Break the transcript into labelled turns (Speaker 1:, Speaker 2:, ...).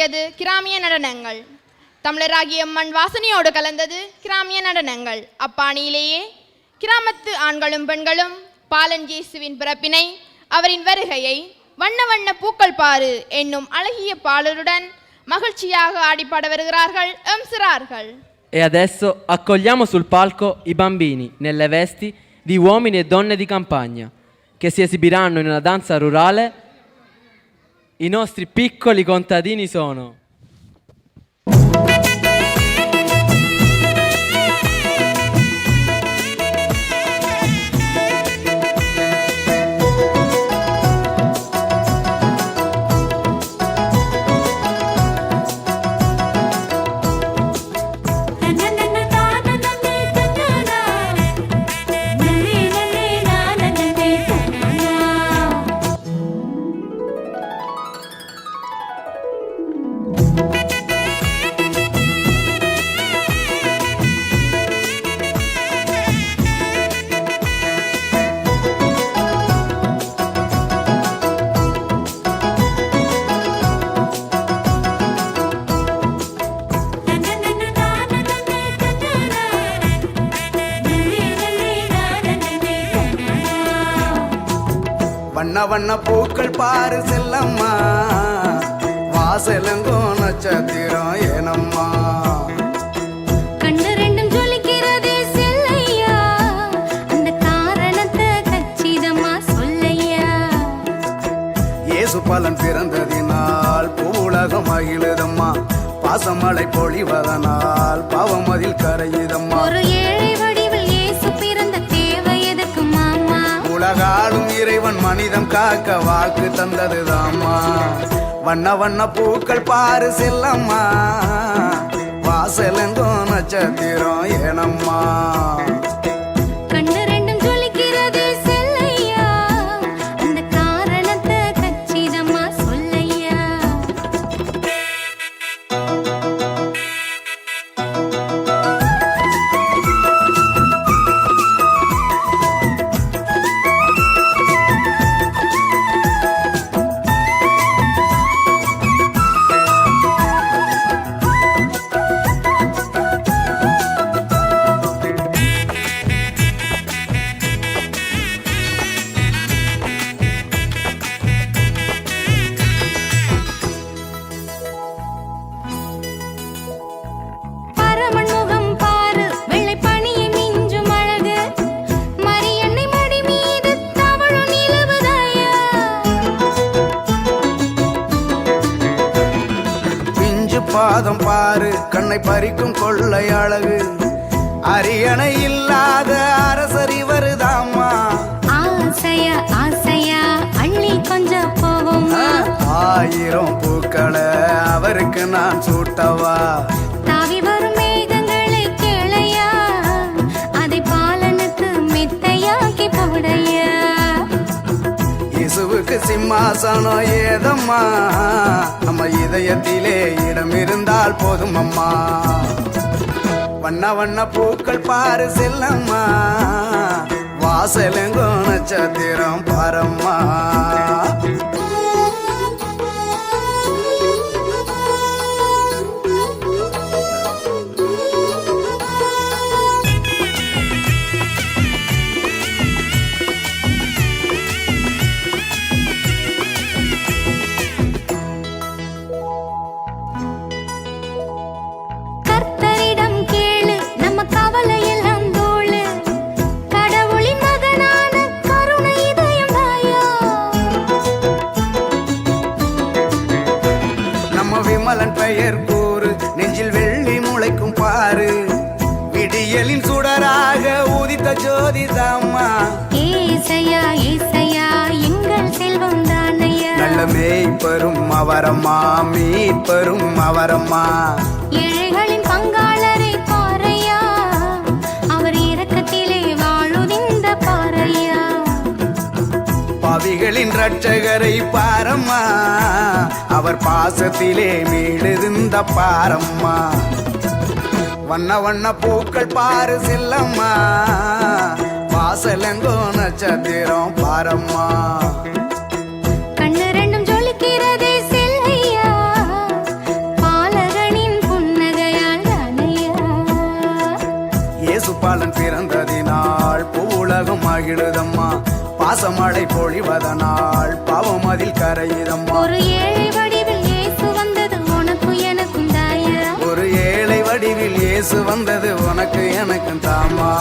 Speaker 1: அரங்கேறியது கிராமிய நடனங்கள். தமிழராகிய மண் வாசனையோடு கலந்தது கிராமிய நடனங்கள். அப்பாணியிலேயே கிராமத்து ஆண்களும் பெண்களும் பாலன் இயேசுவின் பிறப்பினை, அவரின் வருகையை வண்ண வண்ண பூக்கள் பாரு என்னும் அழகிய பாடலுடன் மகிழ்ச்சியாக ஆடிப்பாட வருகிறார்கள் எம் சிறார்கள்.
Speaker 2: E adesso accogliamo sul palco i bambini nelle vesti di uomini e donne di campagna che si esibiranno in una danza rurale. I nostri piccoli contadini sono
Speaker 3: வண்ண வண்ண பூக்கள் பாரு செல்லம்மா, வாசலங்கோ நட்சத்திரம் ஏனம்மா.
Speaker 4: கண்ணு ரெண்டும் ஜொலிக்கிறதே செல்லையா, அந்த காரணத்தை கச்சிதமா சொல்லையா.
Speaker 3: இயேசு பலன் பிறந்ததினால் பூவுலகம் மகிழுதம்மா, பாசமழை பொழிவதனால் பாவம் அதில் கரையுதம்மா.
Speaker 4: ஒரு ஏழை வடிவில் இயேசு பிறந்த தேவை எதற்கு மாமா?
Speaker 3: உலகாலும் இறைவன் மனிதம் காக்க வாக்கு தந்ததுதாம்மா. வண்ண வண்ண பூக்கள் பாரு செல்லம்மா, வாசலங்கோ நட்சத்திரம் ஏனம்மா.
Speaker 4: கண்ணு ரெண்டும் ஜொலிக்கிறதே செல்லையா, அந்த காரணத்தை கச்சிதமா சொல்லையா.
Speaker 3: பாதம் பாரு கண்ணை பறிக்கும் கொள்ளை அழகு, அரியணை இல்லாத அரசரி வருதாம்மா.
Speaker 4: ஆசையா ஆசையா அள்ளி கொஞ்சம் போவோமா,
Speaker 3: ஆயிரம் பூக்களை அவருக்கு நான் சூட்டவா.
Speaker 4: தாவி வரும் மேகங்களை கேளையா, அதை பாலனுக்கு மெத்தையாக்கி போடையா.
Speaker 3: இயேசுவுக்கு சிம்மாசனம் ஏதம்மா, நம்ம இதயத்திலே இடம் இருந்தால் போதும் அம்மா. வண்ண வண்ண பூக்கள் பாரு செல்லம்மா, வாசலங்கோ நட்சத்திரம் பாரம்மா. விமலன் பெயர் கூறு, நெஞ்சில் வெள்ளி முளைக்கும் பாரு, விடியலின் சுடராக உதித்த ஜோதி தாம்மா.
Speaker 4: ஏசையா ஏசையா எங்கள் செல்வம் தானையா,
Speaker 3: நல்ல மேய்ப்பரும் அவரம்மா, மீட்பரும் அவரம்மா.
Speaker 4: ஏழைகளின் பங்காளரை பாறையா, அவர் இரக்கத்திலே வாழுதிந்த பாறையா.
Speaker 3: பாவிகளின் இரட்சகரை பாரம்மா, அவர் பாசத்திலே மீழுதிந்த பாரம்மா. வண்ண வண்ண பூக்கள் பாரு செல்லம்மா, வாசலங்கோ நட்சத்திரம் பாரம்மா.
Speaker 4: கண்ணு ரெண்டும் ஜொலிக்கிறதே செல்லையா,
Speaker 3: பாசமழை பொழிவதனால் பாவம் அதில் கரையுதம்மா.
Speaker 4: ஒரு ஏழை வடிவில் இயேசு வந்தது உனக்கும் எனக்கும் தாயா.
Speaker 3: ஒரு ஏழை வடிவில் இயேசு வந்தது உனக்கு எனக்கும் தாமா.